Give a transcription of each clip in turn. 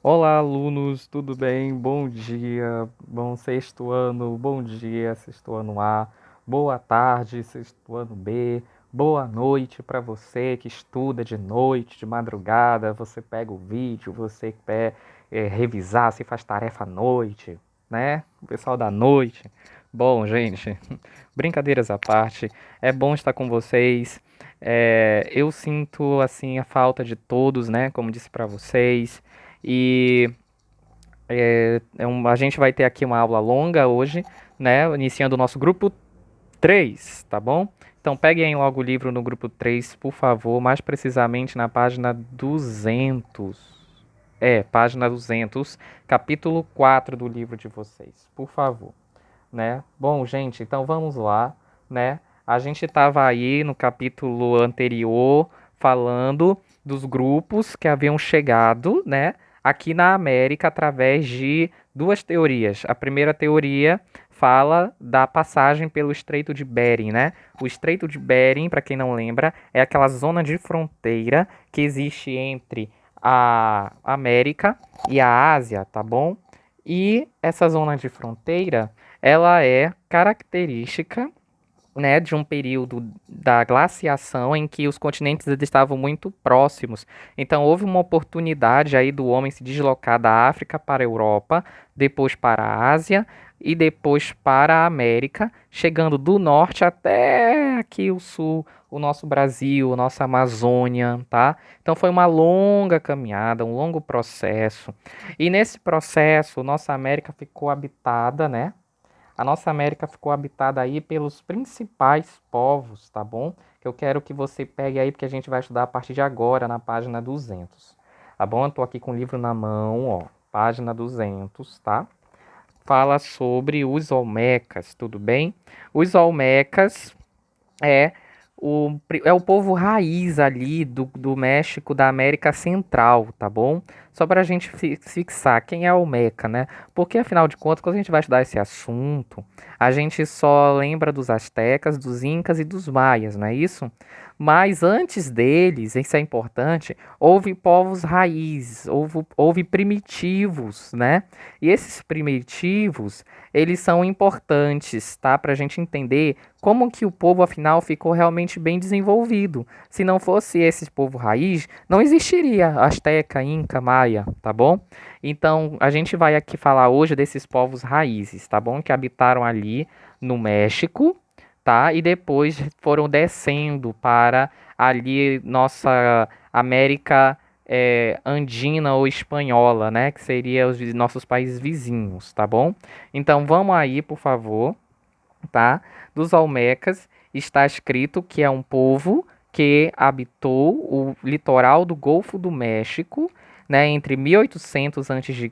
Olá, alunos, tudo bem? Bom dia, bom sexto ano, bom dia, sexto ano A, boa tarde, sexto ano B, boa noite para você que estuda de noite, de madrugada, você pega o vídeo, você quer revisar, se faz tarefa à noite, né? O pessoal da noite. Bom, gente, brincadeiras à parte, é bom estar com vocês. Eu sinto assim a falta de todos, né? Como disse para vocês. E a gente vai ter aqui uma aula longa hoje, né? Iniciando o nosso grupo 3, tá bom? Então peguem logo o livro no grupo 3, por favor, mais precisamente na página 200. Página 200, capítulo 4 do livro de vocês, por favor, né? Bom, gente, então vamos lá, né? A gente estava aí no capítulo anterior falando dos grupos que haviam chegado, né, aqui na América através de duas teorias. A primeira teoria fala da passagem pelo Estreito de Bering, né? O Estreito de Bering, para quem não lembra, é aquela zona de fronteira que existe entre a América e a Ásia, tá bom? E essa zona de fronteira ela é característica, né, de um período da glaciação em que os continentes estavam muito próximos. Então houve uma oportunidade aí do homem se deslocar da África para a Europa, depois para a Ásia e depois para a América, chegando do norte até aqui o sul, o nosso Brasil, nossa Amazônia, tá? Então foi uma longa caminhada, um longo processo. E nesse processo, nossa América ficou habitada, né? A nossa América ficou habitada aí pelos principais povos, tá bom? Que eu quero que você pegue aí, porque a gente vai estudar a partir de agora, na página 200. Tá bom? Eu tô aqui com o livro na mão, ó. Página 200, tá? Fala sobre os Olmecas, tudo bem? Os Olmecas é é o povo raiz ali do México, da América Central, tá bom? Só para a gente fixar quem é o Meca, né? Porque afinal de contas, quando a gente vai estudar esse assunto, a gente só lembra dos astecas, dos incas e dos maias, não é isso? Mas antes deles, isso é importante, houve povos raiz, houve primitivos, né? E esses primitivos, eles são importantes, tá? Para a gente entender como que o povo afinal ficou realmente bem desenvolvido. Se não fosse esse povo raiz, não existiria Azteca, Inca, Maia, tá bom? Então, a gente vai aqui falar hoje desses povos raízes, tá bom? Que habitaram ali no México, tá? E depois foram descendo para ali nossa América andina ou espanhola, né? Que seria os nossos países vizinhos, tá bom? Então, vamos aí, por favor, tá? Dos Olmecas está escrito que é um povo que habitou o litoral do Golfo do México, né, entre 1800 a.C.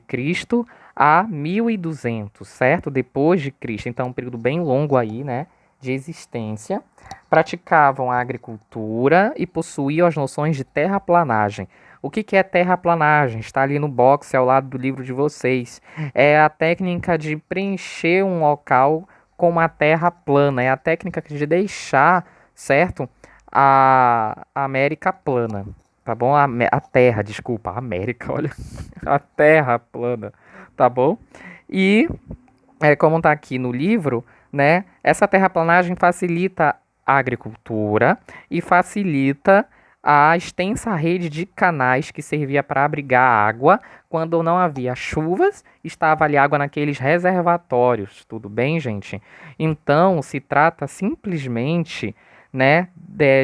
a 1200, certo? Depois de Cristo. Então, um período bem longo aí, né, de existência. Praticavam a agricultura e possuíam as noções de terraplanagem. O que que é terraplanagem? Está ali no box ao lado do livro de vocês. É a técnica de preencher um local com uma terra plana. É a técnica de deixar, certo? A América plana. Tá bom? A Terra, desculpa, a América, olha. A Terra plana, tá bom? E, como tá aqui no livro, né? Essa terraplanagem facilita a agricultura e facilita a extensa rede de canais que servia para abrigar água quando não havia chuvas, estava ali água naqueles reservatórios, tudo bem, gente? Então, se trata simplesmente, né,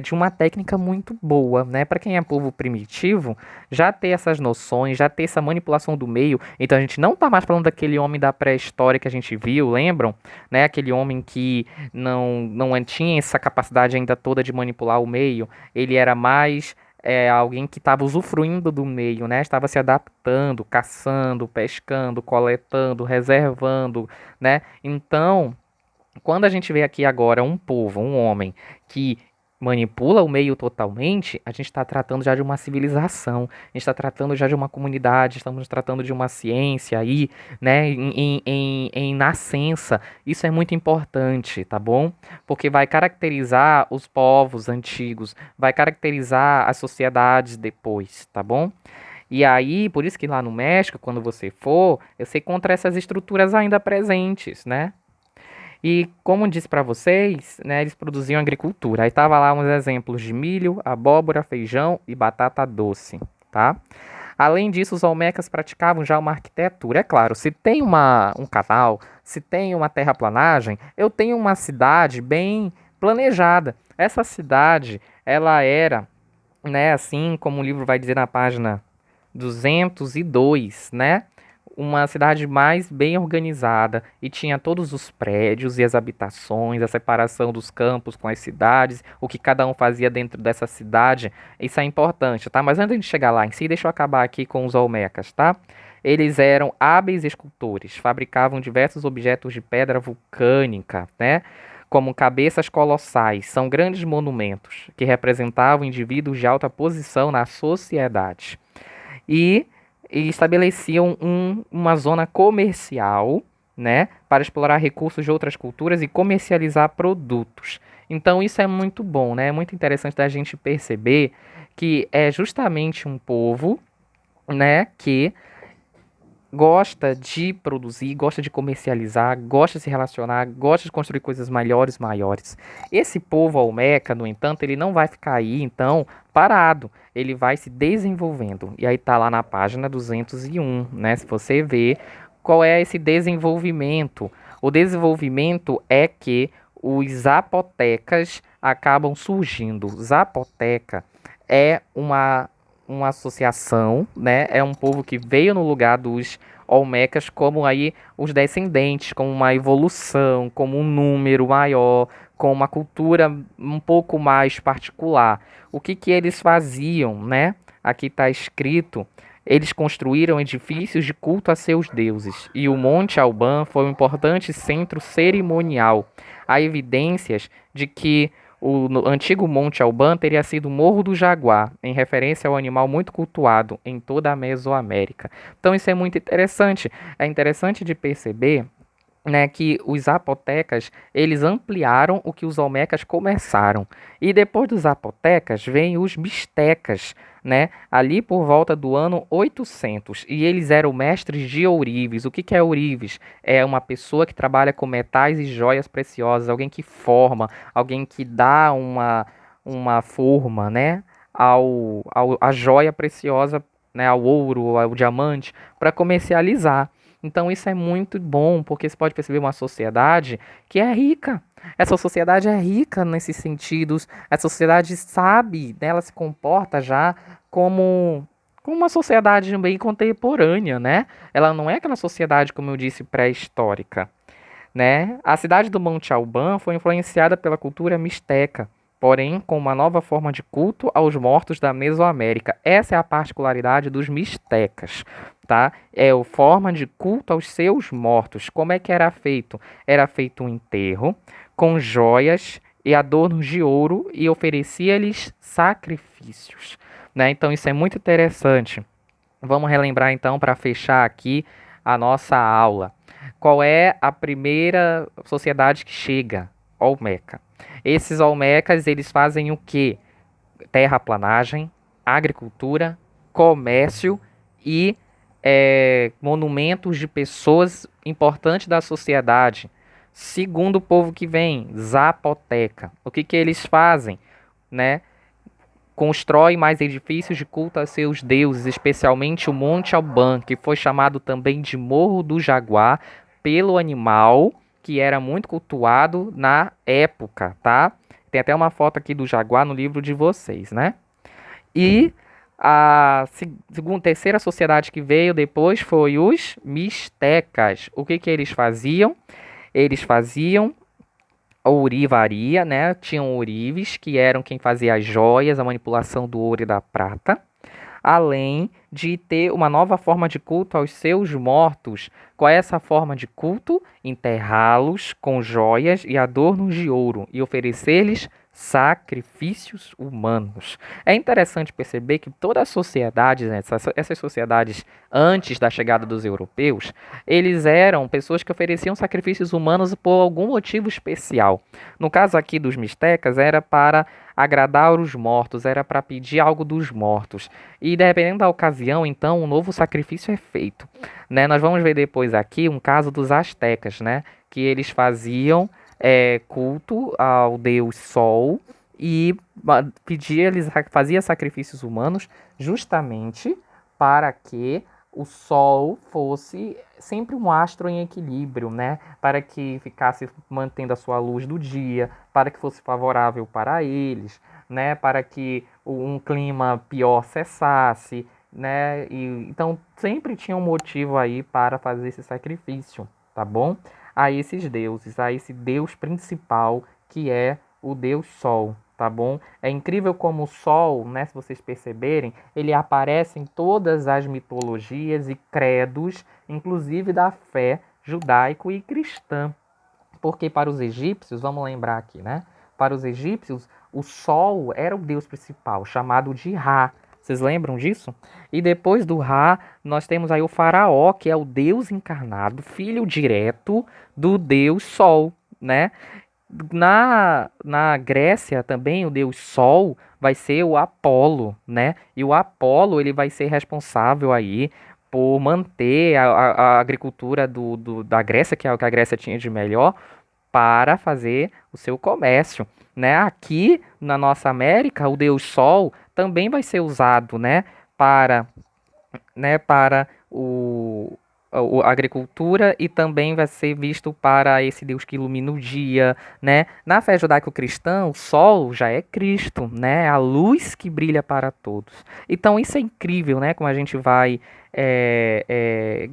de uma técnica muito boa, né? Para quem é povo primitivo, já ter essas noções, já ter essa manipulação do meio. Então, a gente não tá mais falando daquele homem da pré-história que a gente viu, lembram? Né? Aquele homem que não tinha essa capacidade ainda toda de manipular o meio, ele era mais alguém que estava usufruindo do meio, né? Estava se adaptando, caçando, pescando, coletando, reservando, né? Então, quando a gente vê aqui agora um povo, um homem que manipula o meio totalmente, a gente está tratando já de uma civilização, a gente está tratando já de uma comunidade, estamos tratando de uma ciência aí, né, em nascença. Isso é muito importante, tá bom? Porque vai caracterizar os povos antigos, vai caracterizar as sociedades depois, tá bom? E aí, por isso que lá no México, quando você for, você encontra essas estruturas ainda presentes, né? E como disse para vocês, né, eles produziam agricultura. Aí tava lá uns exemplos de milho, abóbora, feijão e batata doce, tá? Além disso, os olmecas praticavam já uma arquitetura. É claro, se tem um canal, se tem uma terraplanagem, eu tenho uma cidade bem planejada. Essa cidade, ela era, né, assim como o livro vai dizer na página 202, né? Uma cidade mais bem organizada e tinha todos os prédios e as habitações, a separação dos campos com as cidades, o que cada um fazia dentro dessa cidade. Isso é importante, tá? Mas antes de chegar lá em si, deixa eu acabar aqui com os olmecas, tá? Eles eram hábeis escultores, fabricavam diversos objetos de pedra vulcânica, né? Como cabeças colossais, são grandes monumentos que representavam indivíduos de alta posição na sociedade e, e estabeleciam uma zona comercial, né, para explorar recursos de outras culturas e comercializar produtos. Então isso é muito bom, né? É muito interessante da gente perceber que é justamente um povo, né, que gosta de produzir, gosta de comercializar, gosta de se relacionar, gosta de construir coisas melhores, maiores. Esse povo Olmeca, no entanto, ele não vai ficar aí, então, parado. Ele vai se desenvolvendo. E aí tá lá na página 201, né? Se você ver qual é esse desenvolvimento. O desenvolvimento é que os zapotecas acabam surgindo. Zapoteca é uma associação, né? É um povo que veio no lugar dos Olmecas como aí os descendentes, como uma evolução, como um número maior, com uma cultura um pouco mais particular. O que que eles faziam, né? Aqui está escrito, eles construíram edifícios de culto a seus deuses, e o Monte Alban foi um importante centro cerimonial. Há evidências de que antigo Monte Alban teria sido o Morro do Jaguar, em referência ao animal muito cultuado em toda a Mesoamérica. Então isso é muito interessante. É interessante de perceber, né, que os zapotecas eles ampliaram o que os olmecas começaram. E depois dos zapotecas vem os mistecas, né, ali por volta do ano 800. E eles eram mestres de ourives. O que que é ourives? É uma pessoa que trabalha com metais e joias preciosas, alguém que forma, alguém que dá uma forma, né, a joia preciosa, né, ao ouro, ao diamante, para comercializar. Então isso é muito bom, porque você pode perceber uma sociedade que é rica. Essa sociedade é rica nesses sentidos. Essa sociedade sabe, né, ela se comporta já como uma sociedade bem contemporânea, né? Ela não é aquela sociedade, como eu disse, pré-histórica, né? A cidade do Monte Alban foi influenciada pela cultura mixteca, porém com uma nova forma de culto aos mortos da Mesoamérica. Essa é a particularidade dos mixtecas, tá? É a forma de culto aos seus mortos. Como é que era feito? Era feito um enterro com joias e adornos de ouro e oferecia-lhes sacrifícios, né? Então isso é muito interessante. Vamos relembrar então para fechar aqui a nossa aula. Qual é a primeira sociedade que chega? Olmeca. Esses Olmecas, eles fazem o quê? Terraplanagem, agricultura, comércio e monumentos de pessoas importantes da sociedade. Segundo o povo que vem, Zapoteca. O que que eles fazem, né? Constrói mais edifícios de culto a seus deuses, especialmente o Monte Alban, que foi chamado também de Morro do Jaguar pelo animal que era muito cultuado na época, tá? Tem até uma foto aqui do jaguar no livro de vocês, né? E a segunda, terceira sociedade que veio depois foi os mistecas. O que que eles faziam? Eles faziam ourivaria, né? Tinham ourives, que eram quem fazia as joias, a manipulação do ouro e da prata, além de ter uma nova forma de culto aos seus mortos. Qual é essa forma de culto? Enterrá-los com joias e adornos de ouro e oferecer-lhes sacrifícios humanos. É interessante perceber que todas as sociedades, né, essas sociedades antes da chegada dos europeus, eles eram pessoas que ofereciam sacrifícios humanos por algum motivo especial. No caso aqui dos mistecas, era para agradar os mortos, era para pedir algo dos mortos. E dependendo da ocasião, então, um novo sacrifício é feito. Né? Nós vamos ver depois aqui um caso dos astecas, né? Que eles faziam culto ao deus Sol e eles fazia sacrifícios humanos justamente para que o Sol fosse sempre um astro em equilíbrio, né? Para que ficasse mantendo a sua luz do dia, para que fosse favorável para eles, né? Para que um clima pior cessasse, né? Então sempre tinha um motivo aí para fazer esse sacrifício, tá bom? A esses deuses, a esse deus principal que é o deus Sol, tá bom? É incrível como o Sol, né, se vocês perceberem, ele aparece em todas as mitologias e credos, inclusive da fé judaico e cristã. Porque para os egípcios, vamos lembrar aqui, né? Para os egípcios, o Sol era o deus principal, chamado de Ra. Vocês lembram disso? E depois do Ra, nós temos aí o Faraó, que é o deus encarnado, filho direto do deus Sol, né? Na Grécia também o deus Sol vai ser o Apolo, né? E o Apolo ele vai ser responsável aí por manter a agricultura da Grécia, que é o que a Grécia tinha de melhor, para fazer o seu comércio, né? Aqui na nossa América, o Deus Sol também vai ser usado, para a agricultura e também vai ser visto para esse Deus que ilumina o dia, né? Na fé judaico-cristã, o Sol já é Cristo, né? A luz que brilha para todos. Então isso é incrível, né? Como a gente vai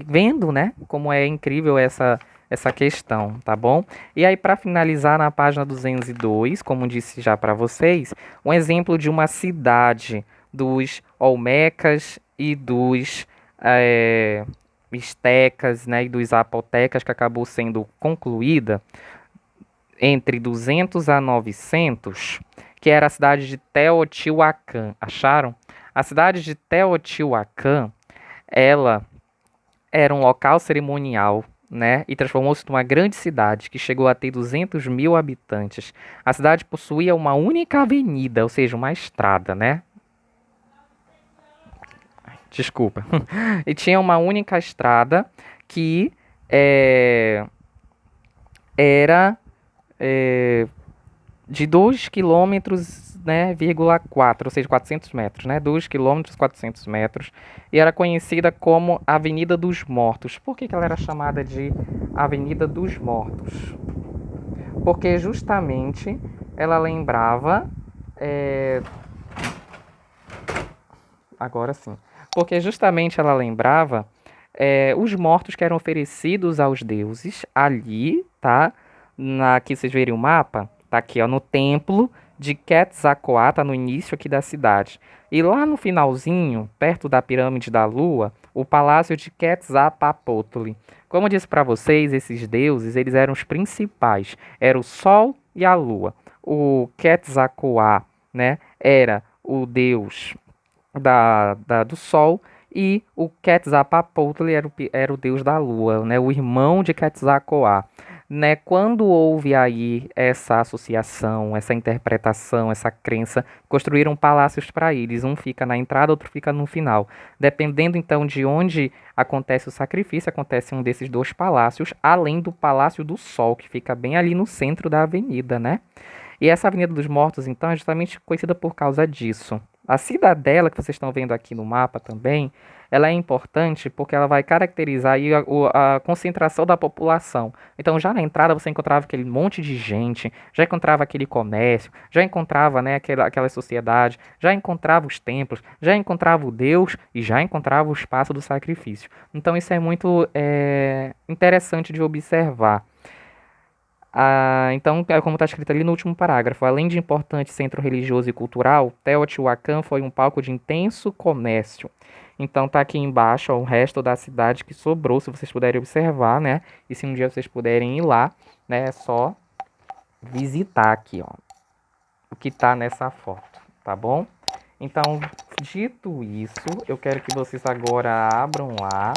vendo, né? Como é incrível essa questão, tá bom? E aí, para finalizar, na página 202, como disse já para vocês, um exemplo de uma cidade dos Olmecas e dos mistecas, né, e dos zapotecas, que acabou sendo concluída entre 200 a 900, que era a cidade de Teotihuacan. Acharam? A cidade de Teotihuacan, ela era um local cerimonial, né, e transformou-se numa grande cidade que chegou a ter 200 mil habitantes. A cidade possuía uma única avenida, ou seja, uma estrada, né? Desculpa. E tinha uma única estrada que era de 2 quilômetros, né, 4, ou seja, 400 metros, né, 2 quilômetros, 400 metros, e era conhecida como Avenida dos Mortos. Por que ela era chamada de Avenida dos Mortos? Porque justamente ela lembrava, agora sim, porque justamente ela lembrava os mortos que eram oferecidos aos deuses ali, tá? Aqui vocês verem o mapa, tá aqui, ó, no templo de Quetzalcoatl, tá no início aqui da cidade. E lá no finalzinho, perto da pirâmide da Lua, o palácio de Quetzalcoatl. Como eu disse para vocês, esses deuses, eles eram os principais, era o Sol e a Lua. O Quetzalcoatl, né, era o deus do Sol, e o Quetzalcoatl era o deus da Lua, né, o irmão de Quetzalcoatl. Né, quando houve aí essa associação, essa interpretação, essa crença, construíram palácios para eles. Um fica na entrada, outro fica no final. Dependendo então de onde acontece o sacrifício, acontece um desses dois palácios, além do Palácio do Sol, que fica bem ali no centro da avenida, né? E essa Avenida dos Mortos, então, é justamente conhecida por causa disso. A cidadela que vocês estão vendo aqui no mapa também, ela é importante porque ela vai caracterizar aí a concentração da população. Então, já na entrada você encontrava aquele monte de gente, já encontrava aquele comércio, já encontrava, né, aquela sociedade, já encontrava os templos, já encontrava o Deus e já encontrava o espaço do sacrifício. Então, isso é muito interessante de observar. Então, como está escrito ali no último parágrafo, além de importante centro religioso e cultural, Teotihuacan foi um palco de intenso comércio. Então tá aqui embaixo, ó, o resto da cidade que sobrou, se vocês puderem observar, né? E se um dia vocês puderem ir lá, né? É só visitar aqui, ó. que está nessa foto, tá bom? Então, dito isso, eu quero que vocês agora abram lá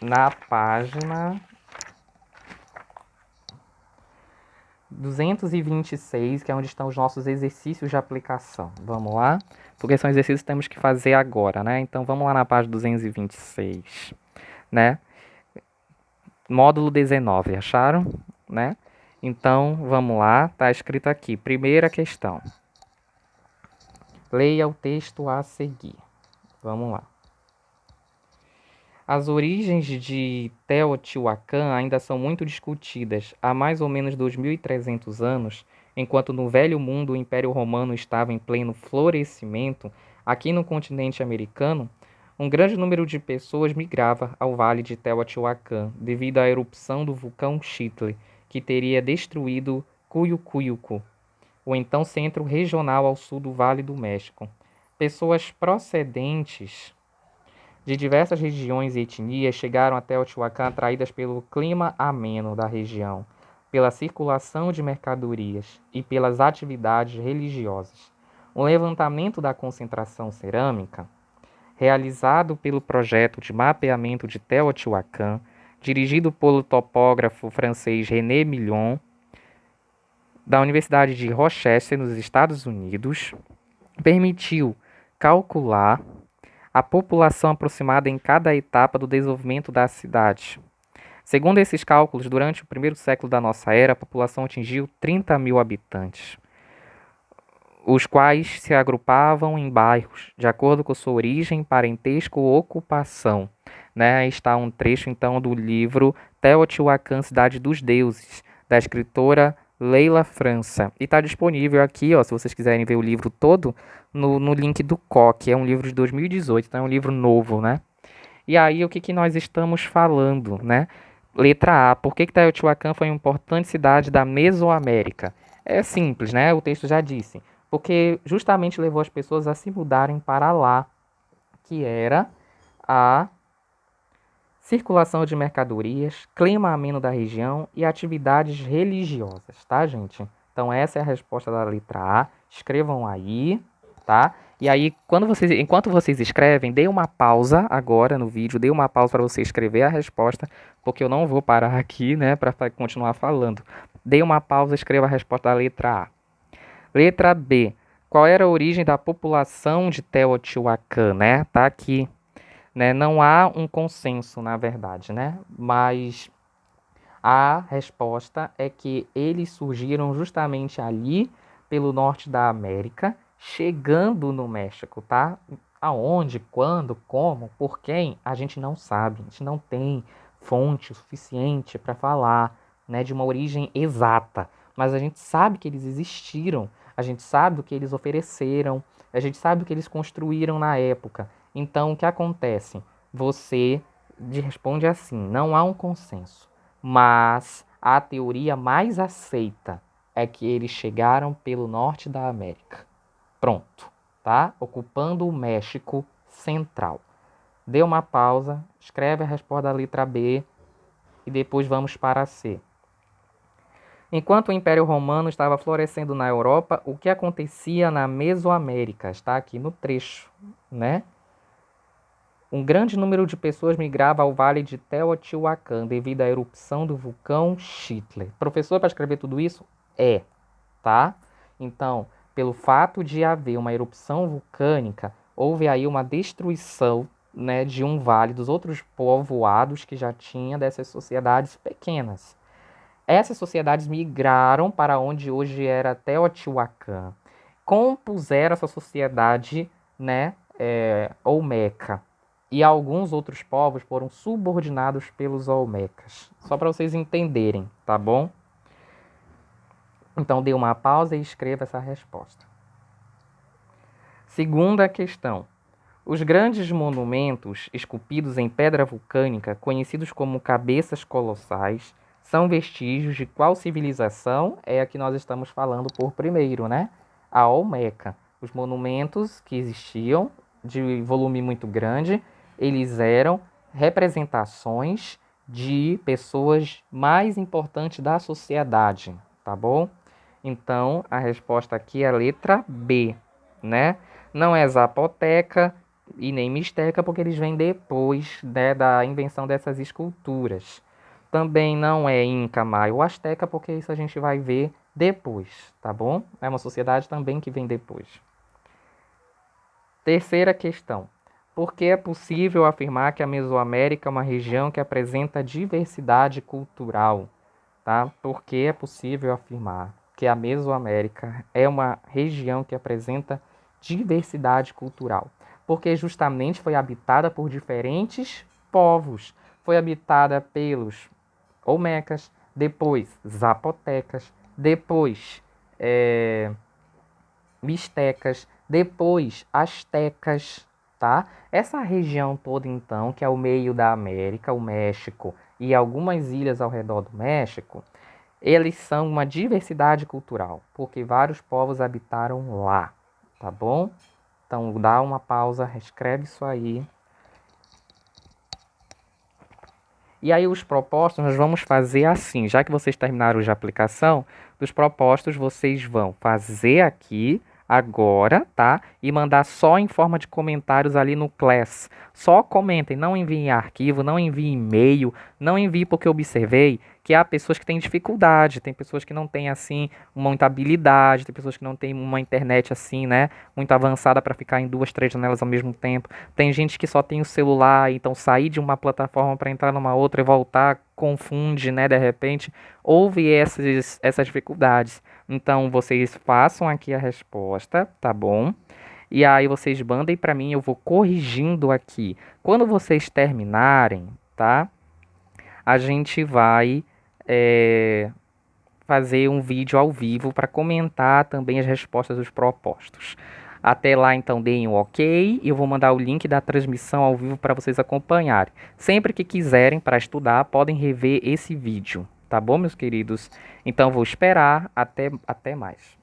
na página 226, que é onde estão os nossos exercícios de aplicação. Vamos lá? Porque são exercícios que temos que fazer agora, né? Então, vamos lá na página 226, né? Módulo 19, acharam? Né? Então, vamos lá. Tá escrito aqui. Primeira questão. Leia o texto a seguir. Vamos lá. As origens de Teotihuacan ainda são muito discutidas. Há mais ou menos 2.300 anos, enquanto no Velho Mundo o Império Romano estava em pleno florescimento, aqui no continente americano, um grande número de pessoas migrava ao Vale de Teotihuacan devido à erupção do vulcão Xitle, que teria destruído Cuyucuyucu, o então centro regional ao sul do Vale do México. Pessoas procedentes de diversas regiões e etnias chegaram até Teotihuacan atraídas pelo clima ameno da região, pela circulação de mercadorias e pelas atividades religiosas. Um levantamento da concentração cerâmica, realizado pelo projeto de mapeamento de Teotihuacan, dirigido pelo topógrafo francês René Millon, da Universidade de Rochester, nos Estados Unidos, permitiu calcular a população aproximada em cada etapa do desenvolvimento da cidade. Segundo esses cálculos, durante o primeiro século da nossa era, a população atingiu 30 mil habitantes, os quais se agrupavam em bairros, de acordo com sua origem, parentesco ou ocupação. Né? Aí está um trecho, então, do livro Teotihuacan, Cidade dos Deuses, da escritora Leila França. E está disponível aqui, ó, se vocês quiserem ver o livro todo, no link do COC. É um livro de 2018, então é um livro novo, né? E aí, o que nós estamos falando, né? Letra A. Por que Teotihuacan foi uma importante cidade da Mesoamérica? É simples, né? O texto já disse. Porque justamente levou as pessoas a se mudarem para lá, que era a circulação de mercadorias, clima ameno da região e atividades religiosas, tá, gente? Então essa é a resposta da letra A. Escrevam aí, tá? E aí, enquanto vocês escrevem, dê uma pausa agora no vídeo, dê uma pausa para você escrever a resposta, porque eu não vou parar aqui, né, para continuar falando. Dê uma pausa e escreva a resposta da letra A. Letra B. Qual era a origem da população de Teotihuacan, né? Tá aqui. Né? Não há um consenso, na verdade, né? Mas a resposta é que eles surgiram justamente ali pelo norte da América, chegando no México, tá? Aonde, quando, como, por quem, a gente não sabe. A gente não tem fonte suficiente para falar, né, de uma origem exata. Mas a gente sabe que eles existiram, a gente sabe o que eles ofereceram, a gente sabe o que eles construíram na época. Então, o que acontece? Você responde assim: não há um consenso, mas a teoria mais aceita é que eles chegaram pelo norte da América. Pronto, tá? Ocupando o México central. Dê uma pausa, escreve a resposta da letra B e depois vamos para a C. Enquanto o Império Romano estava florescendo na Europa, o que acontecia na Mesoamérica? Está aqui no trecho, né? Um grande número de pessoas migrava ao Vale de Teotihuacan devido à erupção do vulcão Xitle. Professor, para escrever tudo isso? Tá? Então, pelo fato de haver uma erupção vulcânica, houve aí uma destruição, né, de um vale, dos outros povoados que já tinha dessas sociedades pequenas. Essas sociedades migraram para onde hoje era Teotihuacan, compuseram essa sociedade, né, olmeca. E alguns outros povos foram subordinados pelos olmecas. Só para vocês entenderem, tá bom? Então, dê uma pausa e escreva essa resposta. Segunda questão. Os grandes monumentos esculpidos em pedra vulcânica, conhecidos como cabeças colossais, são vestígios de qual civilização? É a que nós estamos falando por primeiro, né? A Olmeca. Os monumentos que existiam, de volume muito grande, eles eram representações de pessoas mais importantes da sociedade, tá bom? Então, a resposta aqui é a letra B, né? Não é zapoteca e nem mixteca, porque eles vêm depois, né, da invenção dessas esculturas. Também não é Inca, Maia ou Asteca, porque isso a gente vai ver depois, tá bom? É uma sociedade também que vem depois. Terceira questão. Por que é possível afirmar que a Mesoamérica é uma região que apresenta diversidade cultural? Tá? Por que é possível afirmar que a Mesoamérica é uma região que apresenta diversidade cultural? Porque justamente foi habitada por diferentes povos. Foi habitada pelos Olmecas, depois Zapotecas, depois Mixtecas, depois Astecas, tá? Essa região toda, então, que é o meio da América, o México e algumas ilhas ao redor do México, eles são uma diversidade cultural, porque vários povos habitaram lá, tá bom? Então, dá uma pausa, escreve isso aí. E aí os propostos nós vamos fazer assim, já que vocês terminaram de aplicação, dos propostos vocês vão fazer aqui agora, tá? E mandar só em forma de comentários ali no Class. Só comentem, não enviem arquivo, não enviem e-mail, não enviem porque eu observei que há pessoas que têm dificuldade, tem pessoas que não têm assim muita habilidade, tem pessoas que não têm uma internet assim, né, muito avançada para ficar em duas, três janelas ao mesmo tempo. Tem gente que só tem o celular, então sair de uma plataforma para entrar numa outra e voltar confunde, né, de repente. Houve essas dificuldades. Então, vocês façam aqui a resposta, tá bom? E aí vocês mandem para mim, eu vou corrigindo aqui. Quando vocês terminarem, tá? A gente vai fazer um vídeo ao vivo para comentar também as respostas dos propostos. Até lá, então, deem um ok e eu vou mandar o link da transmissão ao vivo para vocês acompanharem. Sempre que quiserem para estudar, podem rever esse vídeo, tá bom, meus queridos? Então, vou esperar. Até mais.